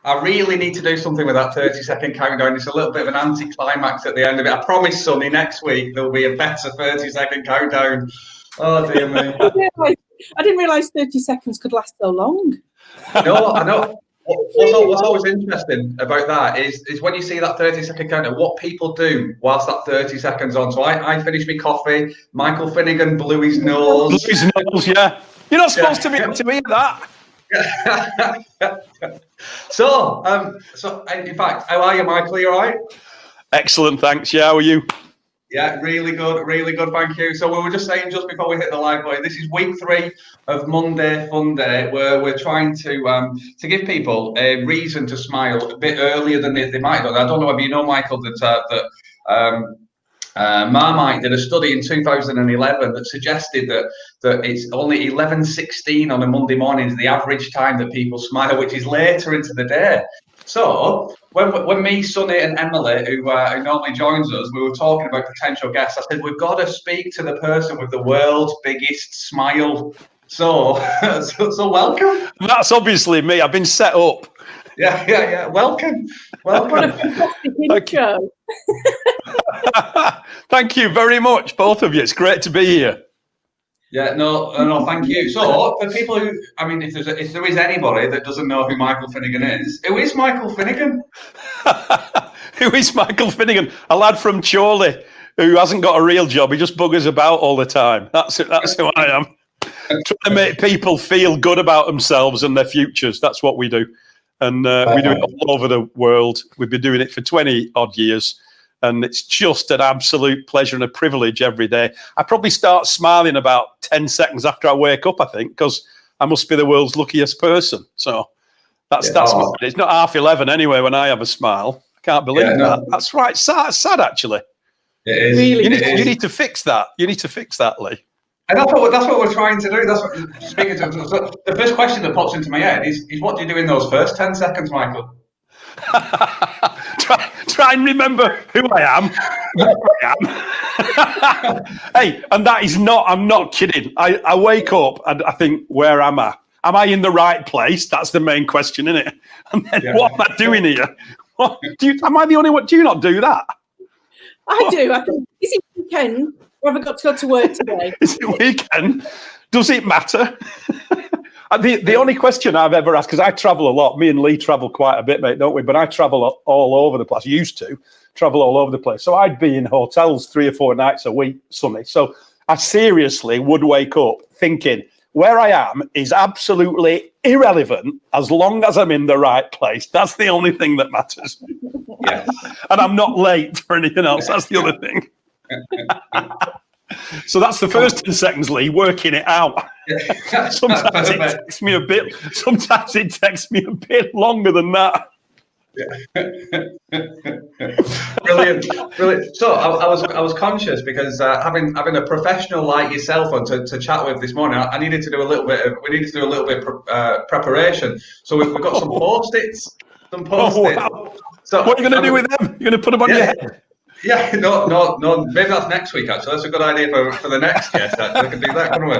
I really need to do something with that 30-second countdown. It's a little bit of an anti-climax at the end of it. I promise, Sonny, next week there'll be a better 30-second countdown. Oh, dear me. I didn't realise 30 seconds could last so long. No, I know. What's always interesting about that is when you see that 30-second countdown, what people do whilst that 30 seconds on. So I finished my coffee. Michael Finnigan blew his nose. Blew his nose, yeah. You're not supposed to hear that. So in fact, how are you, Michael? Are you all right? Excellent, thanks. Yeah, how are you? Yeah, really good, thank you. So we were just saying just before we hit the live button, this is week 3 of Monday Funday, where we're trying to give people a reason to smile a bit earlier than they might have done. I don't know whether you know, Michael, that Marmite did a study in 2011 that suggested that it's only 11:16 on a Monday morning is the average time that people smile, which is later into the day. So when me, Sonny, and Emily, who normally joins us, we were talking about potential guests. I said we've got to speak to the person with the world's biggest smile. So welcome. That's obviously me. I've been set up. Yeah. Welcome. What a fantastic intro. Thank you very much, both of you. It's great to be here. Yeah, no, thank you. So, for people who, I mean, if there is anybody that doesn't know who Michael Finnigan is, who is Michael Finnigan? Who is Michael Finnigan? A lad from Chorley who hasn't got a real job. He just buggers about all the time. That's it. That's who I am. Trying to make people feel good about themselves and their futures. That's what we do. And we do it all over the world. We've been doing it for 20 odd years. And it's just an absolute pleasure and a privilege every day. I probably start smiling about 10 seconds after I wake up, I think, because I must be the world's luckiest person. So that's it's not 11:30 anyway when I have a smile. I can't believe that. That's right. Sad actually. It is. Really, you need to fix that. You need to fix that, Lee. And that's what we're trying to do. That's what, speaking to. So the first question that pops into my head is what do you do in those first 10 seconds, Michael? Try and remember who I am. Hey, and that is not, I'm not kidding. I wake up and I think, where am I? Am I in the right place? That's the main question, isn't it? And then what am I doing here? Am I the only one? Do you not do that? I do. I think, is it weekend or have I got to go to work today? Is it weekend? Does it matter? The only question I've ever asked, because I travel a lot, me and Lee travel quite a bit, mate, don't we? But I travel all over the place. Used to travel all over the place. So I'd be in hotels 3 or 4 nights a week, Sonny. So I seriously would wake up thinking, where I am is absolutely irrelevant as long as I'm in the right place. That's the only thing that matters. Yeah. And I'm not late for anything else. That's the other thing. So that's the first 10 seconds, Lee, working it out. Sometimes it takes me a bit. Sometimes it takes me a bit longer than that. Brilliant. So I was conscious because having a professional like yourself on to chat with this morning, I needed to do a little bit of preparation. So we've got some post-its. Some post-its. Wow. So what are you going to do with them? You're going to put them on your head? Yeah, no. Maybe that's next week. Actually, that's a good idea for the next guest. Actually, we can do that, couldn't we?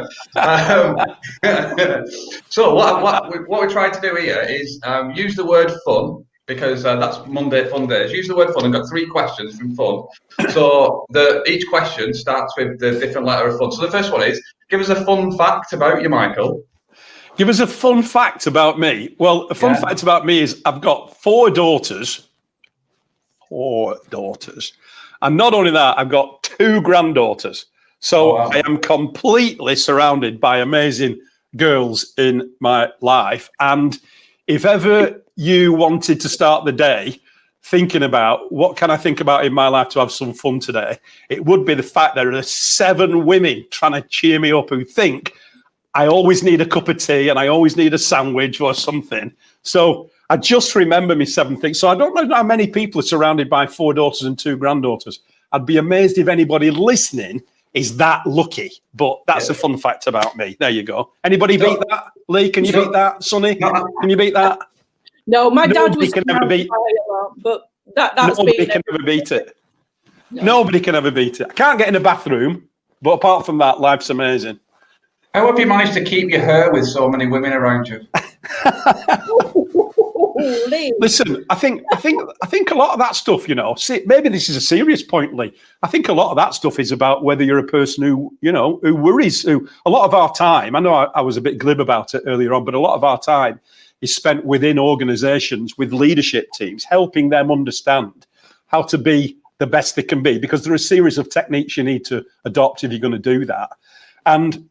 So what we're trying to do here is use the word fun, because that's Monday Fun Days. Use the word fun and got 3 questions from fun. So each question starts with the different letter of fun. So the first one is, give us a fun fact about you, Michael. Give us a fun fact about me. Well, a fun fact about me is I've got 4 daughters. 4 daughters. And not only that, I've got 2 granddaughters. So I am completely surrounded by amazing girls in my life. And if ever you wanted to start the day thinking about what can I think about in my life to have some fun today, it would be the fact that there are 7 women trying to cheer me up who think I always need a cup of tea and I always need a sandwich or something. So I just remember me 7 things. So I don't know how many people are surrounded by 4 daughters and 2 granddaughters. I'd be amazed if anybody listening is that lucky. But that's a fun fact about me. There you go. Anybody beat that? Lee, can you beat that? Sonny, can you beat that? No, my dad was can ever beat, but that's nobody can ever beat it. No. Nobody can ever beat it. I can't get in a bathroom, but apart from that, life's amazing. How have you managed to keep your hair with so many women around you? Listen, I think a lot of that stuff, see, maybe this is a serious point, Lee. I think a lot of that stuff is about whether you're a person who worries. Who a lot of our time, I know I was a bit glib about it earlier on, but a lot of our time is spent within organizations with leadership teams, helping them understand how to be the best they can be, because there are a series of techniques you need to adopt if you're going to do that. And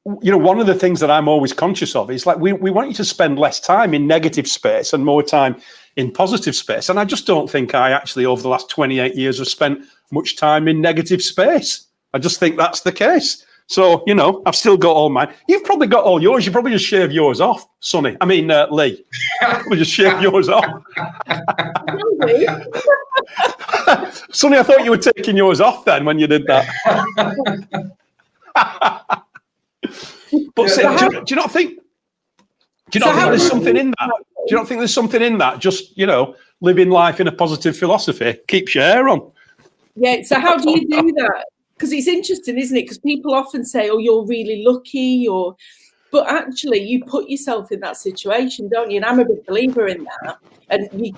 one of the things that I'm always conscious of is like we want you to spend less time in negative space and more time in positive space. And I just don't think I actually, over the last 28 years, have spent much time in negative space. I just think that's the case. So, I've still got all mine. You've probably got all yours. You probably just shave yours off, Sonny. I mean, Lee. Probably just shave yours off. Sonny, I thought you were taking yours off then when you did that. But do you not think there's something in that? Do you not think there's something in that? Just, living life in a positive philosophy keeps your hair on. Yeah. So how do you do that? Because it's interesting, isn't it? Because people often say, "Oh, you're really lucky," but actually, you put yourself in that situation, don't you? And I'm a big believer in that. And you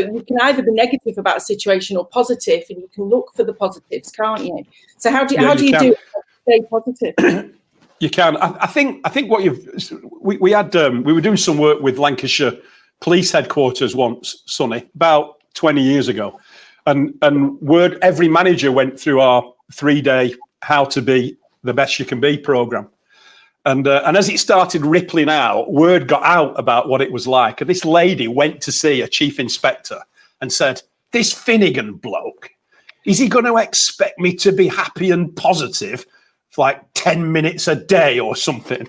can either be negative about a situation or positive, and you can look for the positives, can't you? So how do you do it to stay positive? You can. I think what we were doing some work with Lancashire Police Headquarters once, Sonny, about 20 years ago, and every manager went through our 3-day How to Be the Best You Can Be program, and as it started rippling out, word got out about what it was like, and this lady went to see a chief inspector and said, "This Finnigan bloke, is he going to expect me to be happy and positive for like 10 minutes a day or something?"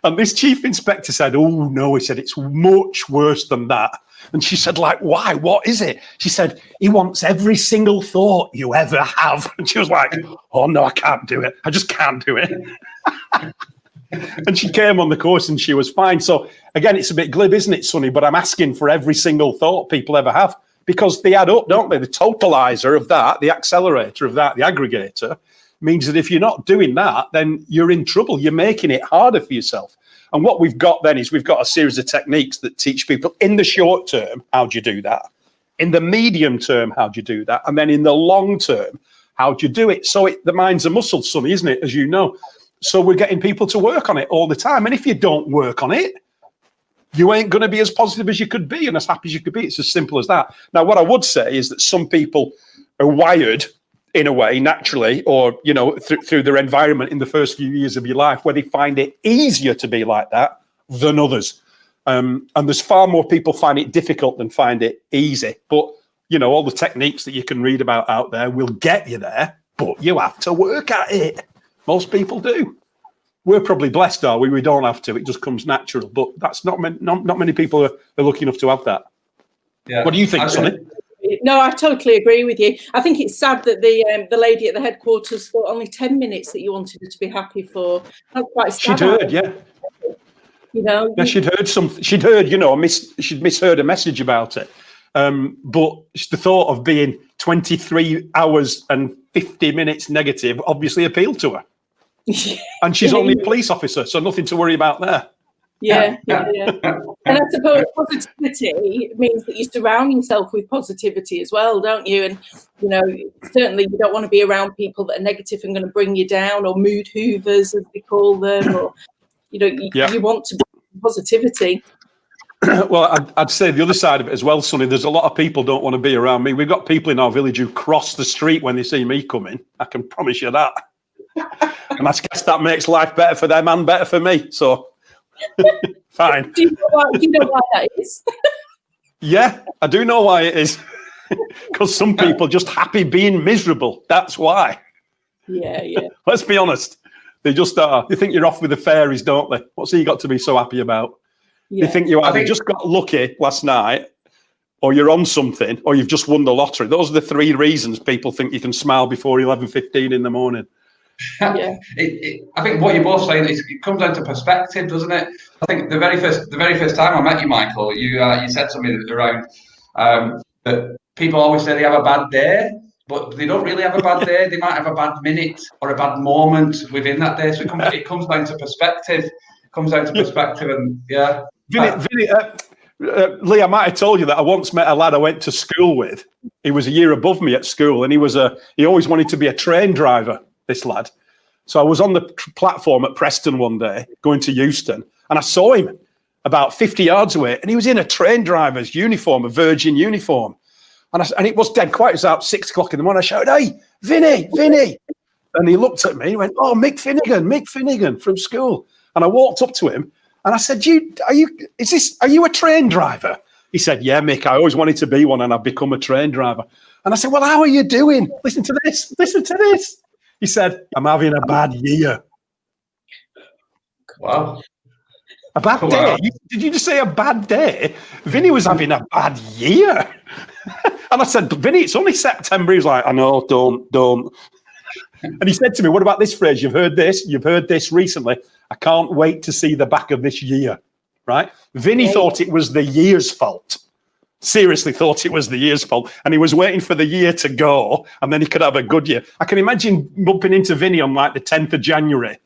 And this chief inspector said, "Oh no," he said, "it's much worse than that." And she said, "Like, why? What is it?" She said, "He wants every single thought you ever have." And she was like, "Oh no, I can't do it. I just can't do it." And she came on the course and she was fine. So again, it's a bit glib, isn't it, Sonny? But I'm asking for every single thought people ever have, because they add up, don't they? The totalizer of that, the accelerator of that, the aggregator, means that if you're not doing that, then you're in trouble. You're making it harder for yourself. And what we've got then is we've got a series of techniques that teach people in the short term, how do you do that? In the medium term, how do you do that? And then in the long term, how do you do it? So the mind's a muscle, Sonny, isn't it? As you know. So we're getting people to work on it all the time. And if you don't work on it, you ain't going to be as positive as you could be and as happy as you could be. It's as simple as that. Now, what I would say is that some people are wired in a way, naturally, or, through their environment in the first few years of your life, where they find it easier to be like that than others. And there's far more people find it difficult than find it easy. But, all the techniques that you can read about out there will get you there, but you have to work at it. Most people do. We're probably blessed, are we? We don't have to. It just comes natural. But that's not many people are lucky enough to have that. Yeah. What do you think, Sonny? No, I totally agree with you. I think it's sad that the lady at the headquarters thought only 10 minutes that you wanted her to be happy for. That's quite sad. She'd heard, yeah. Yeah, she'd heard something. She'd heard, she'd misheard a message about it. But the thought of being 23 hours and 50 minutes negative obviously appealed to her. And she's only a police officer, so nothing to worry about there. Yeah. And I suppose positivity means that you surround yourself with positivity as well, don't you? And, certainly you don't want to be around people that are negative and going to bring you down, or mood hoovers, as they call them, or, you want to be positivity. Well, I'd say the other side of it as well, Sonny, there's a lot of people don't want to be around me. We've got people in our village who cross the street when they see me coming. I can promise you that. And I guess that makes life better for them and better for me. So, fine. Do you know why that is? Yeah, I do know why it is. Because some people just happy being miserable. That's why. Yeah. Let's be honest. They just are. They think you're off with the fairies, don't they? What's he got to be so happy about? Yeah. They think you either just got lucky last night, or you're on something, or you've just won the lottery. Those are the three reasons people think you can smile before 11:15 in the morning. Yeah. I think what you're both saying is it comes down to perspective, doesn't it? I think the very first time I met you, Michael, you said something around that people always say they have a bad day, but they don't really have a bad day. They might have a bad minute or a bad moment within that day. So it comes down to perspective. And yeah. Vinny, Lee, I might have told you that I once met a lad I went to school with. He was a year above me at school, and he always wanted to be a train driver, this lad. So I was on the platform at Preston one day, going to Euston, and I saw him about 50 yards away, and he was in a train driver's uniform, a Virgin uniform. And it was dead quiet. It was about 6 o'clock in the morning. I shouted, "Hey, Vinny." And he looked at me and he went, "Oh, Mick Finnigan from school." And I walked up to him and I said, are you a train driver? He said, "Yeah, Mick, I always wanted to be one and I've become a train driver." And I said, "Well, how are you doing? Listen to this. He said, "I'm having a bad year." Wow. A bad day? Did you just say a bad day? Vinny was having a bad year. And I said, "Vinny, it's only September." He was like, "I know, don't. And he said to me, "What about this phrase? You've heard this recently. I can't wait to see the back of this year." Right? Vinny thought it was the year's fault. Seriously thought it was the year's fault. And he was waiting for the year to go and then he could have a good year. I can imagine bumping into Vinny on like the 10th of January,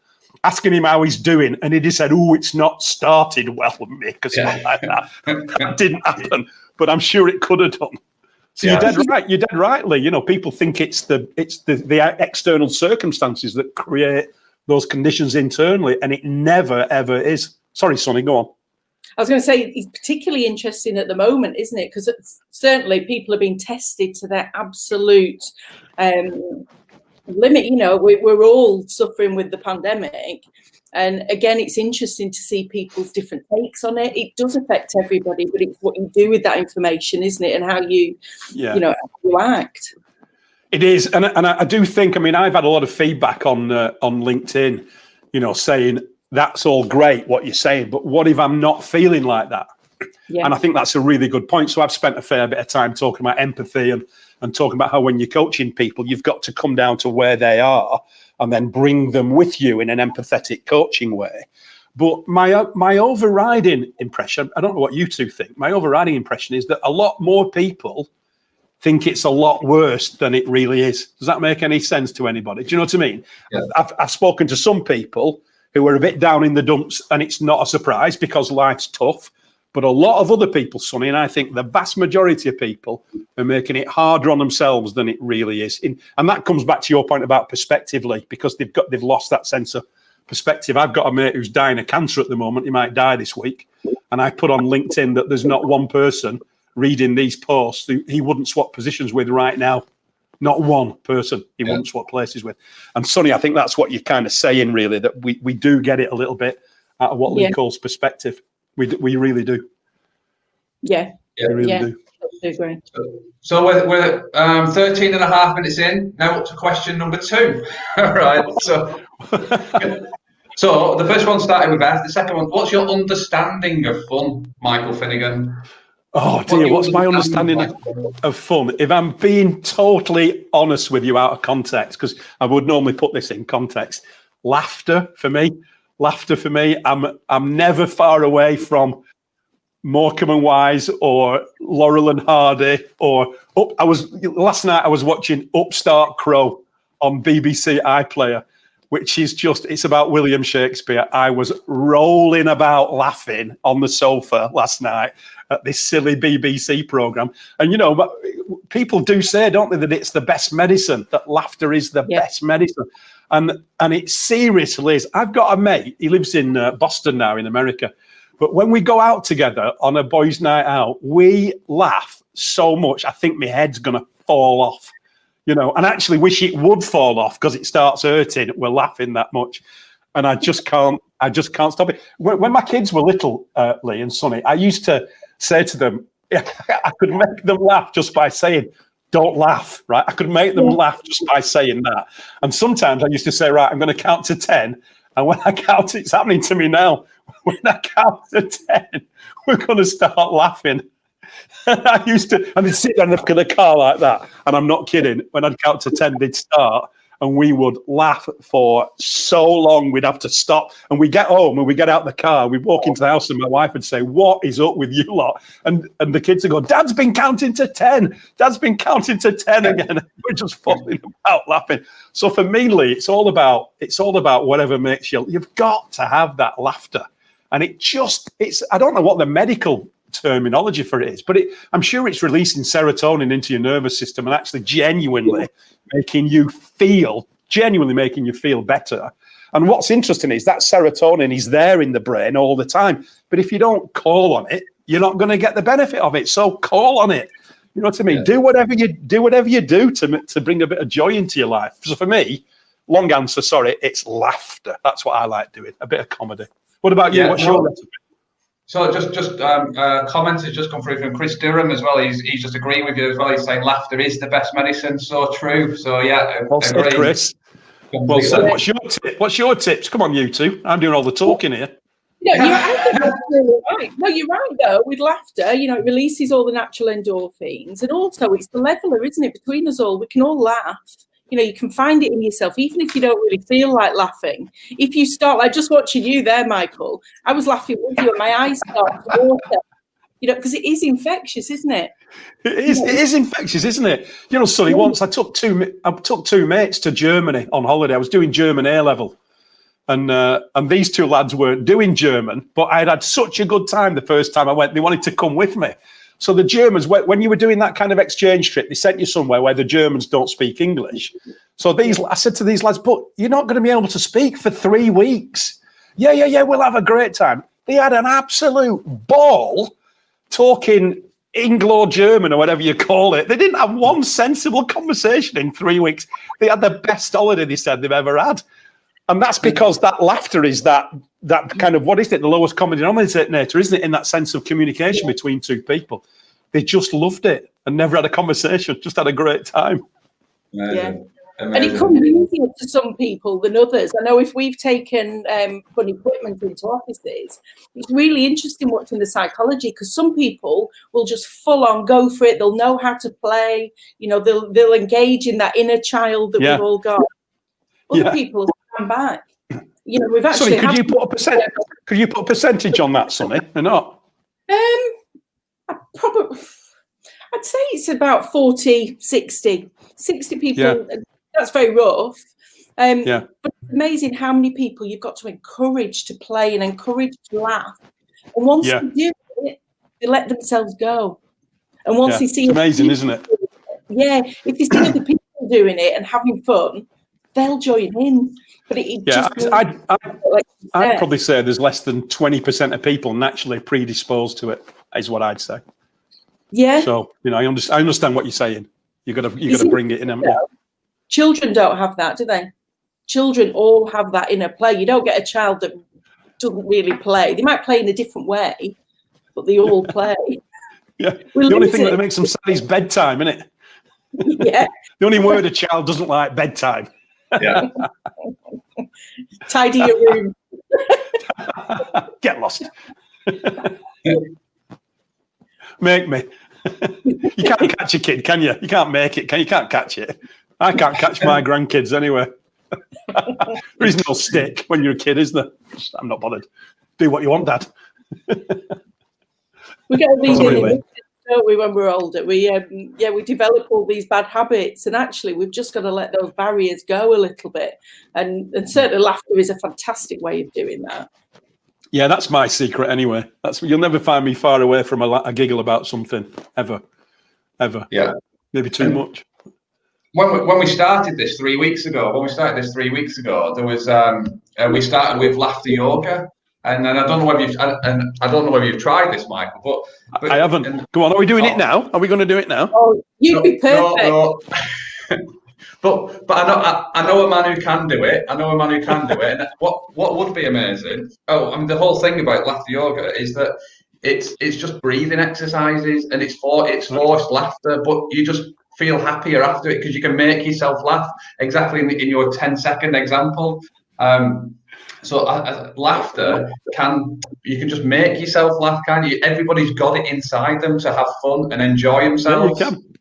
asking him how he's doing. And he just said, "Oh, it's not started well, Mick," or something like that. That didn't happen, but I'm sure it could have done. So you're dead right. You're dead right, Lee. You know, people think it's the external circumstances that create those conditions internally, and it never ever is. Sorry, Sonny, go on. I was going to say it's particularly interesting at the moment, isn't it? Because certainly people are being tested to their absolute limit. You know, we're all suffering with the pandemic. And again, it's interesting to see people's different takes on it. It does affect everybody, but it's what you do with that information, isn't it? And how you act. It is. And I do think, I mean, I've had a lot of feedback on LinkedIn, you know, saying that's all great what you're saying, but what if I'm not feeling like that? Yeah. And I think that's a really good point. So I've spent a fair bit of time talking about empathy and talking about how when you're coaching people, you've got to come down to where they are and then bring them with you in an empathetic coaching way. But my overriding impression, I don't know what you two think, my overriding impression is that a lot more people think it's a lot worse than it really is. Does that make any sense to anybody? Do you know what I mean? Yeah. I've spoken to some people who are a bit down in the dumps, and it's not a surprise because life's tough. But a lot of other people, Sonny, and I think the vast majority of people are making it harder on themselves than it really is. And that comes back to your point about perspective, Lee, because they've lost that sense of perspective. I've got a mate who's dying of cancer at the moment. He might die this week. And I put on LinkedIn that there's not one person reading these posts who he wouldn't swap positions with right now. Not one person he wouldn't swap places with. And Sonny, I think that's what you're kind of saying, really, that we do get it a little bit out of what Lee calls perspective. We really do. Yeah. We really do. Agree. So we're 13 and a half minutes in. Now up to question number 2. All right. So the first one started with Beth. The second one, what's your understanding of fun, Michael Finnigan? Oh dear, what's my understanding of fun? If I'm being totally honest with you out of context, because I would normally put this in context, laughter for me. I'm never far away from Morecambe and Wise or Laurel and Hardy last night I was watching Upstart Crow on BBC iPlayer, which is it's about William Shakespeare. I was rolling about laughing on the sofa last night at this silly BBC programme. And, you know, people do say, don't they, that it's the best medicine, that laughter is the best medicine. And it seriously is. I've got a mate, he lives in Boston now in America. But when we go out together on a boys' night out, we laugh so much, I think my head's going to fall off. You know, and I actually wish it would fall off because it starts hurting. We're laughing that much. And I just can't stop it. When my kids were little, Lee and Sonny, I used to say to them, I could make them laugh just by saying, "Don't laugh," right? I could make them laugh just by saying that. And sometimes I used to say, "Right, I'm going to count to 10. And when I count, it's happening to me now. When I count to 10, we're going to start laughing. And they'd sit there and look at the car like that. And I'm not kidding. When I'd count to 10, they'd start. and we would laugh for so long. We'd have to stop, and we get home and we get out the car. We walk into the house, and my wife would say, "What is up with you lot?" And the kids would go, "Dad's been counting to 10. Dad's been counting to 10 again." We're just falling about laughing. So for me, Lee, it's all about whatever makes you. You've got to have that laughter, and it's. I don't know what the medical terminology for it is, but I'm sure it's releasing serotonin into your nervous system and actually genuinely making you feel better. And what's interesting is that serotonin is there in the brain all the time, but if you don't call on it, you're not going to get the benefit of it. So call on it. You know what I mean? Yeah. Do whatever you do to bring a bit of joy into your life. So for me, long answer, sorry, it's laughter. That's what I like doing, a bit of comedy. What about you? What's your recipe? So just comments has just come through from Chris Durham as well. He's just agreeing with you as well. He's saying laughter is the best medicine. So true. So yeah, well said, Chris. Well said. What's your tip? What's your tips? Come on, you two. I'm doing all the talking here. No, you're really right. No, you're right though. With laughter, it releases all the natural endorphins, and also it's the leveler, isn't it? Between us all, we can all laugh. You can find it in yourself, even if you don't really feel like laughing. If you start, like just watching you there, Michael, I was laughing with you and my eyes started to water, because it is infectious, isn't it? It is infectious, isn't it? Sonny, once I took two mates to Germany on holiday. I was doing German A level, and these two lads weren't doing German, but I had such a good time the first time I went. They wanted to come with me. So the Germans, when you were doing that kind of exchange trip, they sent you somewhere where the Germans don't speak English. So I said to these lads, but you're not going to be able to speak for 3 weeks. Yeah, we'll have a great time. They had an absolute ball talking Anglo-German or whatever you call it. They didn't have one sensible conversation in 3 weeks. They had the best holiday, they said, they've ever had. And that's because that laughter is that kind of, what is it, the lowest common denominator, isn't it, in that sense of communication between two people. They just loved it and never had a conversation, just had a great time. Yeah. And it comes easier to some people than others. I know if we've taken fun equipment into offices, it's really interesting watching the psychology, because some people will just full on go for it. They'll know how to play. They'll engage in that inner child that we've all got. Other people stand back. We've actually. Sonny, could you put a percentage on that, Sonny, or not? I'd say it's about 40, 60 people. Yeah. That's very rough. But it's amazing how many people you've got to encourage to play and encourage to laugh. And once they do it, they let themselves go. And once they see, it's amazing, isn't it? Yeah, if you see other people doing it and having fun, they'll join in. But I'd probably say there's less than 20% of people naturally predisposed to it, is what I'd say. Yeah. So I understand what you're saying. You got to bring it in. Children don't have that, do they? Children all have that inner play. You don't get a child that doesn't really play. They might play in a different way, but they all play. Yeah. The only thing that makes them sad is bedtime, isn't it? Yeah. The only word a child doesn't like, bedtime. Yeah. Tidy your room. Get lost. Make me. You can't catch a kid, can you? You can't make it. You can't catch it. I can't catch my grandkids anyway. There is no stick when you're a kid, is there? I'm not bothered. Do what you want, Dad. We get all these don't we, when we're older? We develop all these bad habits, and actually we've just got to let those barriers go a little bit. And certainly laughter is a fantastic way of doing that. Yeah, that's my secret anyway. You'll never find me far away from a giggle about something, ever. Yeah. Maybe too much. When we started this 3 weeks ago, there was we started with laughter yoga, and I don't know whether you've tried this, Michael, but I haven't. Go on, are we doing it now? Are we going to do it now? Oh, you'd be perfect. No. But I know a man who can do it. And what would be amazing? The whole thing about laughter yoga is that it's just breathing exercises, and it's forced laughter, but you just feel happier after it because you can make yourself laugh. Exactly in your 10-second example. So laughter you can just make yourself laugh, can't you? Everybody's got it inside them to have fun and enjoy themselves. Yeah, you can.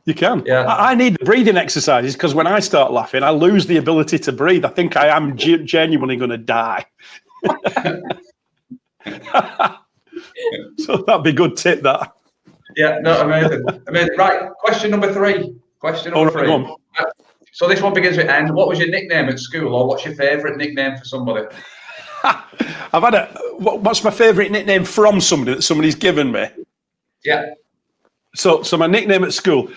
You can. Yeah. I need the breathing exercises because when I start laughing, I lose the ability to breathe. I think I am genuinely going to die. So that'd be a good tip, that. Yeah, no, amazing. Amazing. Right, question number 3. Question number 3. So this one begins with N. What was your nickname at school, or what's your favourite nickname for somebody? I've had what's my favourite nickname from somebody that somebody's given me? Yeah. So my nickname at school,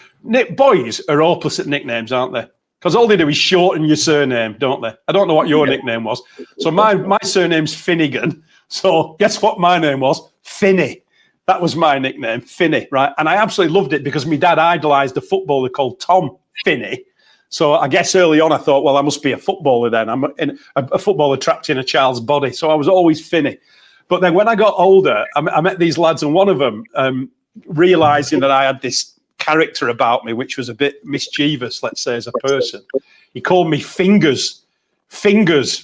boys are hopeless at nicknames, aren't they? Because all they do is shorten your surname, don't they? I don't know what your nickname was. So my surname's Finnigan. So guess what my name was? Finny. That was my nickname, Finny, right? And I absolutely loved it because my dad idolised a footballer called Tom Finney. So I guess early on I thought, well, I must be a footballer then. I'm a footballer trapped in a child's body. So I was always Finny. But then when I got older, I met these lads, and one of them, realising that I had this character about me, which was a bit mischievous, let's say, as a person, he called me Fingers,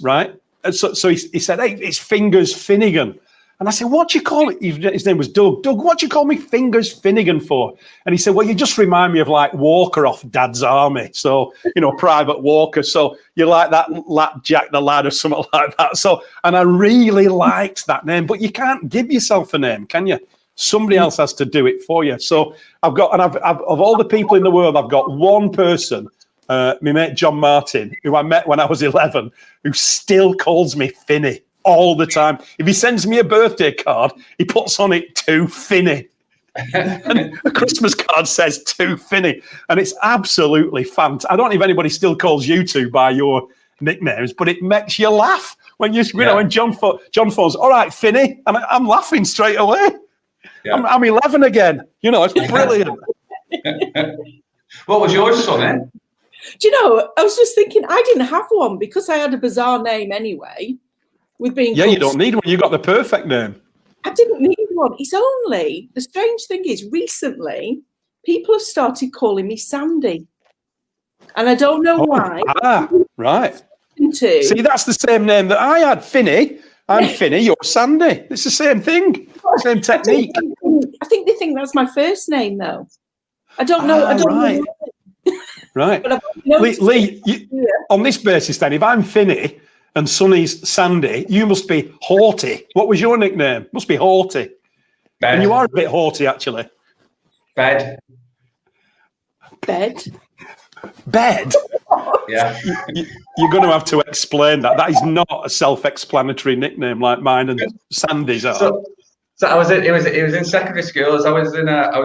right? And so he said, hey, it's Fingers Finnigan. And I said, what do you call it? His name was Doug. Doug, what do you call me Fingers Finnigan for? And he said, well, you just remind me of like Walker off Dad's Army. So, Private Walker. So you're like that Jack the Lad or something like that. So, and I really liked that name, but you can't give yourself a name, can you? Somebody else has to do it for you. So I've of all the people in the world, I've got one person, my mate John Martin, who I met when I was 11, who still calls me Finny all the time. If he sends me a birthday card, he puts on it to Finny. And a Christmas card says to Finny. And it's absolutely fantastic. I don't know if anybody still calls you two by your nicknames, but it makes you laugh when when John phones, all right, Finny, and I'm laughing straight away. Yeah. I'm 11 again. It's brilliant. What was yours, son? Do you know, I was just thinking, I didn't have one because I had a bizarre name anyway. You don't need one. You got the perfect name. I didn't need one. It's only, the strange thing is, recently, people have started calling me Sandy. And I don't know why. Right. See, that's the same name that I had, Finny. I'm Finny, you're Sandy. It's the same thing, same technique. I think they think that's my first name, though. I don't know. Right. Right. Lee, on this basis, then, if I'm Finny and Sonny's Sandy, you must be haughty. What was your nickname? Must be haughty. Bed. And you are a bit haughty, actually. Bed. Bed? Yeah. You're going to have to explain that. That is not a self-explanatory nickname like mine and Sandy's are. So it was in secondary school. I was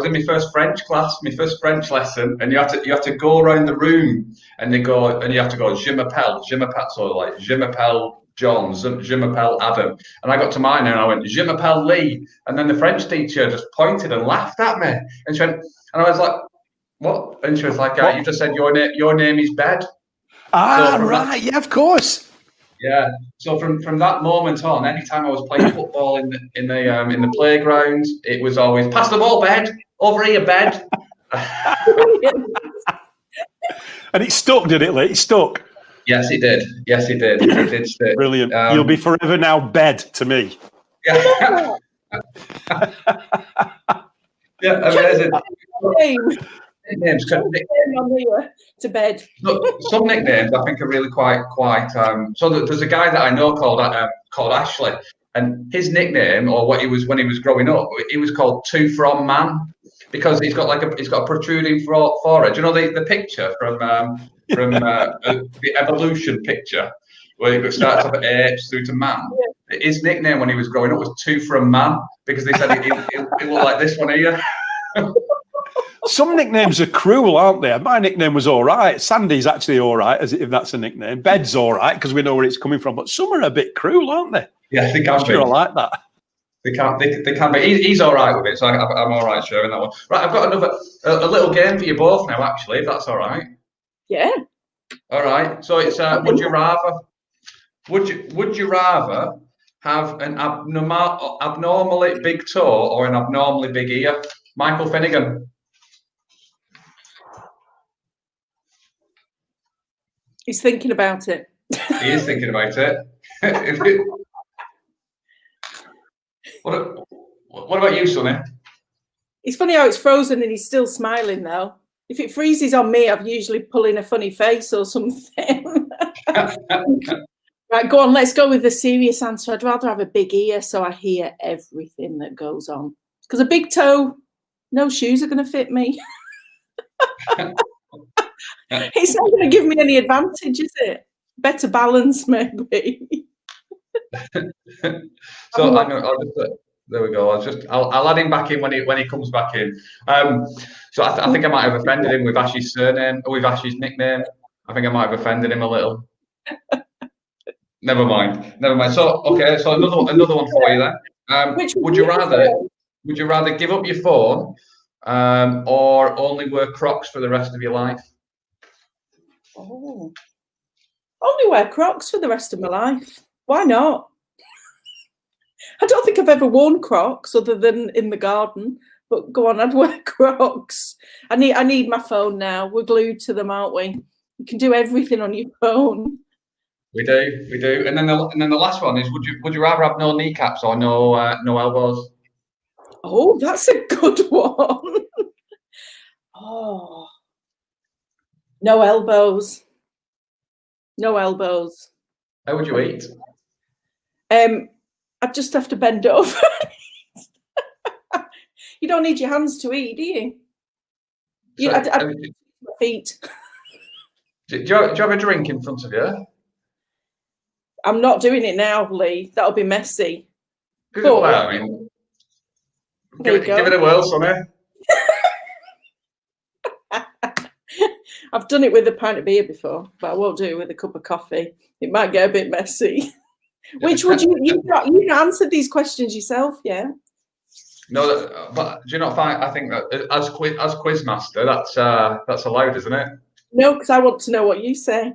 in my first French class, my first French lesson, and you have to go around the room and you have to go je m'appelle, so like je m'appelle John, je m'appelle Adam, and I got to mine and I went je m'appelle Lee, and then the French teacher just pointed and laughed at me, and she went, and I was like, what? And she was like, you just said your name is Bed. Right, yeah, of course. Yeah. So from that moment on, anytime I was playing football in the playground, it was always pass the ball, Bed, over here, Bed. And it stuck, did it, Lee? It stuck. Yes, it did. It did stick. Brilliant. You'll be forever now Bed to me. Yeah. Yeah, amazing. Nicknames to Bed. Some nicknames I think are really quite. So there's a guy that I know called Ashley, and his nickname, or what he was when he was growing up, he was called Two From Man, because he's got a protruding forehead. Do you know the picture from the evolution picture where it starts off at apes through to man? Yeah. His nickname when he was growing up was Two From Man, because they said he looked like this one here. Some nicknames are cruel, aren't they? My nickname was all right. Sandy's actually all right, as if that's a nickname. Bed's all right, because we know where it's coming from. But some are a bit cruel, aren't they? Yeah, they can be. I like that. They can be. He's all right with it, so I'm all right sharing that one. Right, I've got a little game for you both now, actually, if that's all right. Yeah. All right. So it's would you rather have an abnormally big toe or an abnormally big ear? Michael Finnigan. He's thinking about it. He is thinking about it. What about you, Sonny? It's funny how it's frozen and he's still smiling, though. If it freezes on me, I've usually pull in a funny face or something. Right, go on, let's go with the serious answer. I'd rather have a big ear so I hear everything that goes on. Because a big toe, no shoes are going to fit me. It's not going to give me any advantage, is it? Better balance, maybe. So there we go. I'll add him back in when he comes back in. So I think I might have offended him with Ash's surname, or with Ash's nickname. I think I might have offended him a little. Never mind. So okay, so another one for you then. Would you rather give up your phone, or only wear Crocs for the rest of your life? Oh, only wear Crocs for the rest of my life. Why not? I don't think I've ever worn Crocs other than in the garden. But go on, I'd wear Crocs. I need my phone now. We're glued to them, aren't we? You can do everything on your phone. We do. And then the last one is: would you rather have no kneecaps or no elbows? Oh, that's a good one. Oh, no elbows. No elbows. How would you eat? I'd just have to bend over. You don't need your hands to eat, do you? My feet. Do you have a drink in front of you? I'm not doing it now, Lee. That'll be messy. Well, I mean, give it a whirl, sonny. I've done it with a pint of beer before, but I won't do it with a cup of coffee. It might get a bit messy. Which would you answered these questions yourself, yeah? No, but do you not find? I think that as quizmaster, that's allowed, isn't it? No, because I want to know what you say.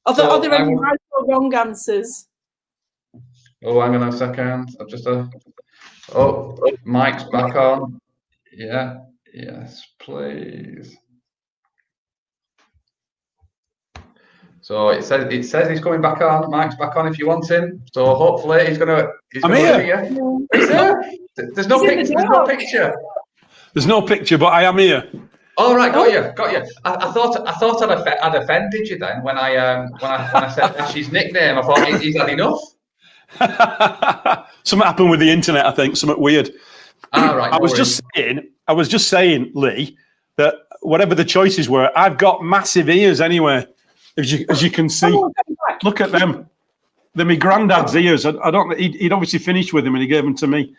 Are there any right or wrong answers? Oh, hang on a second. I've just Mike's back on. Yeah. Yes, please. So it says he's coming back on. Mike's back on if you want him. So hopefully he's gonna I'm here. He's there. There's no picture. There's no picture, but I am here. All right, got you. I thought I'd offended you then when I said Ash's nickname. I thought he's had enough. Something happened with the internet. I think something weird. Right. I was just saying, Lee, that whatever the choices were, I've got massive ears anyway. As you can see, look at them. They're my granddad's ears. I don't. He'd obviously finished with them and he gave them to me.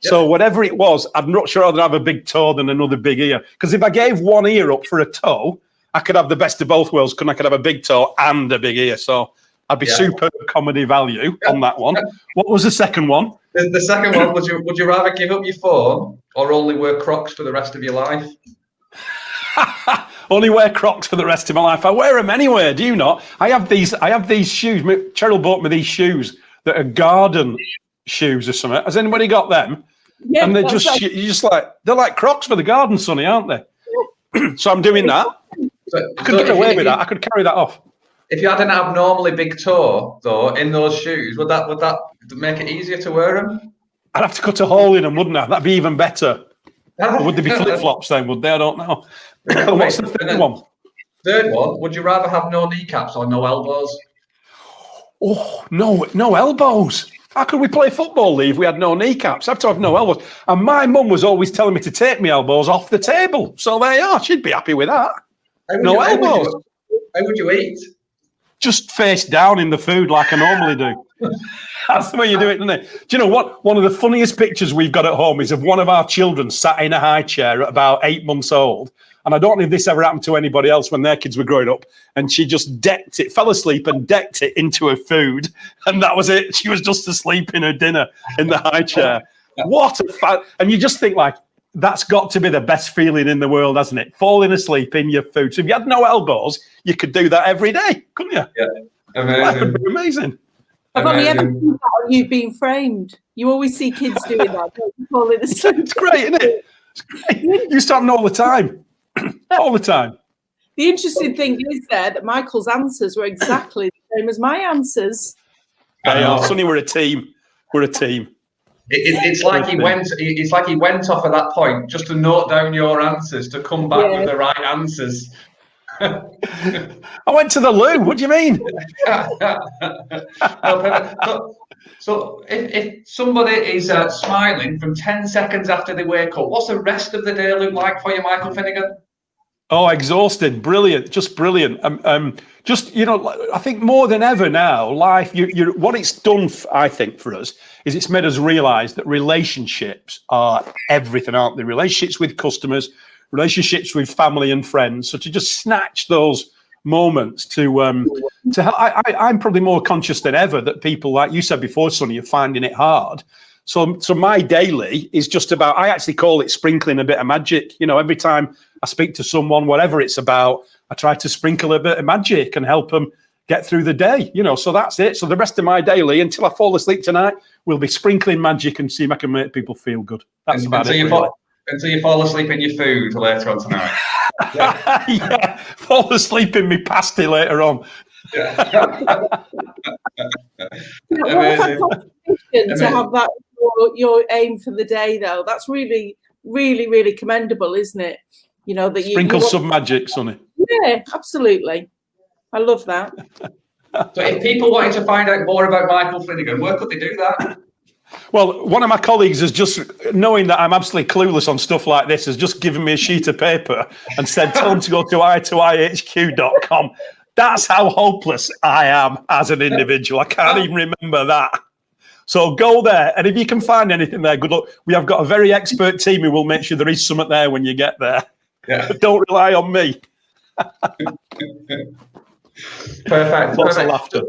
Yep. So whatever it was, I'm not sure I'd have a big toe than another big ear. Because if I gave one ear up for a toe, I could have the best of both worlds. I could have a big toe and a big ear. So I'd be super comedy value on that one. What was the second one? The second one, would you rather give up your phone or only wear Crocs for the rest of your life? Only wear Crocs for the rest of my life. I wear them anyway. Do you not? I have these shoes. Cheryl bought me these shoes that are garden shoes or something. Has anybody got them? Yeah. And they're they're like Crocs for the garden, Sonny, aren't they? So I'm doing that. I could get away with that. I could carry that off. If you had an abnormally big toe, though, in those shoes, would that make it easier to wear them? I'd have to cut a hole in them, wouldn't I? That'd be even better. Or would they be flip-flops then, would they? I don't know. What's the third one? Third one, would you rather have no kneecaps or no elbows? Oh, no elbows. How could we play football, Lee, if we had no kneecaps? I have to have no elbows. And my mum was always telling me to take my elbows off the table. So there you are. She'd be happy with that. No elbows. How would you eat? Just face down in the food like I normally do. That's the way you do it, isn't it? Do you know what? One of the funniest pictures we've got at home is of one of our children sat in a high chair at about 8 months old. And I don't know if this ever happened to anybody else when their kids were growing up. And she just fell asleep and decked it into her food. And that was it. She was just asleep in her dinner in the high chair. What a fun. And you just think like, that's got to be the best feeling in the world, hasn't it? Falling asleep in your food. So if you had no elbows, you could do that every day, couldn't you? Yeah, amazing. That would be amazing. I've only ever seen that on You Being Framed. You always see kids doing that. Falling asleep. It's great, isn't it? It's great. You used to happen all the time. All the time. The interesting thing is that Michael's answers were exactly the same as my answers. They are. Sonny, we're a team. We're a team. It's like he went. It's like he went off at that point just to note down your answers to come back with the right answers. I went to the loo. What do you mean? So if somebody is smiling from 10 seconds after they wake up, what's the rest of the day look like for you, Michael Finnigan? Oh, exhausted, brilliant, just brilliant. Just, you know, I think more than ever now, life, what it's done, I think, for us, is it's made us realise that relationships are everything, aren't they? Relationships with customers, relationships with family and friends. So to just snatch those moments I'm probably more conscious than ever that people, like you said before, Sonny, are finding it hard. So my daily is just about, I actually call it sprinkling a bit of magic. You know, every time I speak to someone, whatever it's about, I try to sprinkle a bit of magic and help them get through the day, you know, so that's it. So the rest of my daily, until I fall asleep tonight, will be sprinkling magic and see if I can make people feel good. That's about it. Until you fall asleep in your food later on tonight. Yeah, fall asleep in me pasty later on. Amazing. To have that your aim for the day, though, that's really, really, really commendable, isn't it? You know that sprinkle some magic, Sonny. Yeah, absolutely. I love that. So, if people wanted to find out more about Michael Finnigan, where could they do that? Well, one of my colleagues has just, knowing that I'm absolutely clueless on stuff like this, has just given me a sheet of paper and said, tell them to go to i2ihq.com. That's how hopeless I am as an individual. I can't even remember that. So go there, and if you can find anything there, good luck. We have got a very expert team who will make sure there is something there when you get there. Yeah. But don't rely on me. Perfect. Lots of laughter.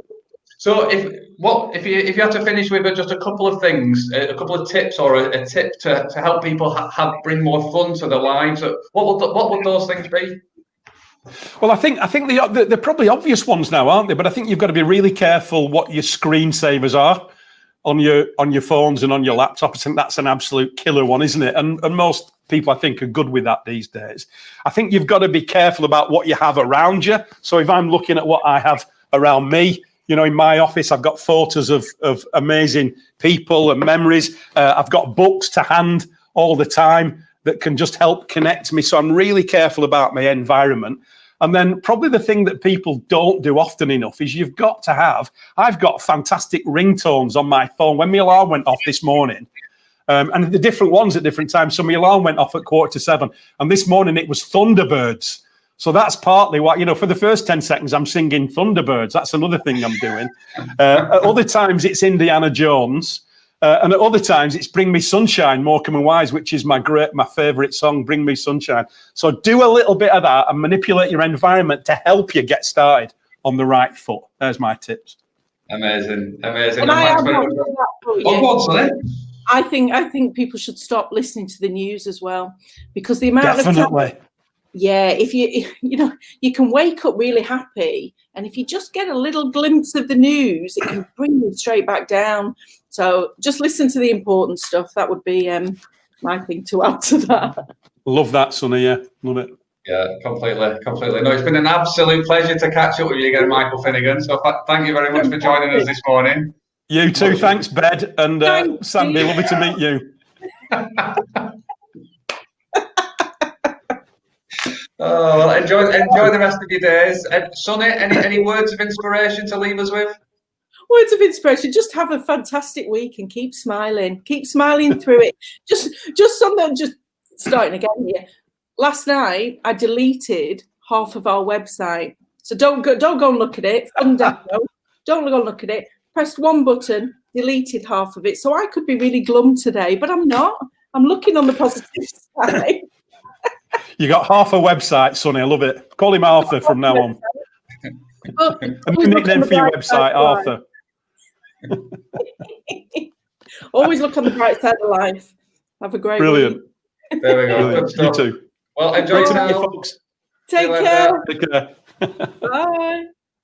So if you had to finish with just a couple of things, a couple of tips, or a tip to help people bring more fun to their lives, what would those things be? Well, I think they're probably obvious ones now, aren't they? But I think you've got to be really careful what your screensavers are on your phones and on your laptop. I think that's an absolute killer one, isn't it? And most people, I think, are good with that these days. I think you've got to be careful about what you have around you. So if I'm looking at what I have around me, you know, in my office, I've got photos of amazing people and memories. I've got books to hand all the time that can just help connect me. So I'm really careful about my environment. And then probably the thing that people don't do often enough is I've got fantastic ringtones on my phone. When my alarm went off this morning, and the different ones at different times. So my alarm went off at 6:45, and this morning it was Thunderbirds. So that's partly what, you know, for the first 10 seconds, I'm singing Thunderbirds. That's another thing I'm doing. At other times, it's Indiana Jones. And at other times, it's Bring Me Sunshine, Morecambe and Wise, which is my favourite song, Bring Me Sunshine. So do a little bit of that and manipulate your environment to help you get started on the right foot. There's my tips. Amazing, amazing. And I have one for that for you. Oh, sorry. I think people should stop listening to the news as well, because the amount of time, if you can wake up really happy, and if you just get a little glimpse of the news, it can bring you straight back down. So just listen to the important stuff. That would be my thing to add to that. Love that, Sonny. Yeah, love it. Yeah, completely. No, it's been an absolute pleasure to catch up with you again, Michael Finnigan. So thank you very much for joining us this morning. You too. Thanks, Bed. And Sandy, lovely to meet you. Oh, well, enjoy the rest of your days. Sonny, any words of inspiration to leave us with? Words of inspiration: just have a fantastic week and keep smiling through it. Just something, just starting again here. Last night I deleted half of our website, so don't go and look at it. Don't go and look at it. Pressed one button, deleted half of it. So I could be really glum today, but I'm not. I'm looking on the positive side. You got half a website, Sonny. I love it. Call him Arthur from now on. A nickname for your website, Arthur. Always look on the bright side of life. Have a great Brilliant. week. There we go. Brilliant. You too. Well, enjoy tonight, folks. Take care. Take care. Bye.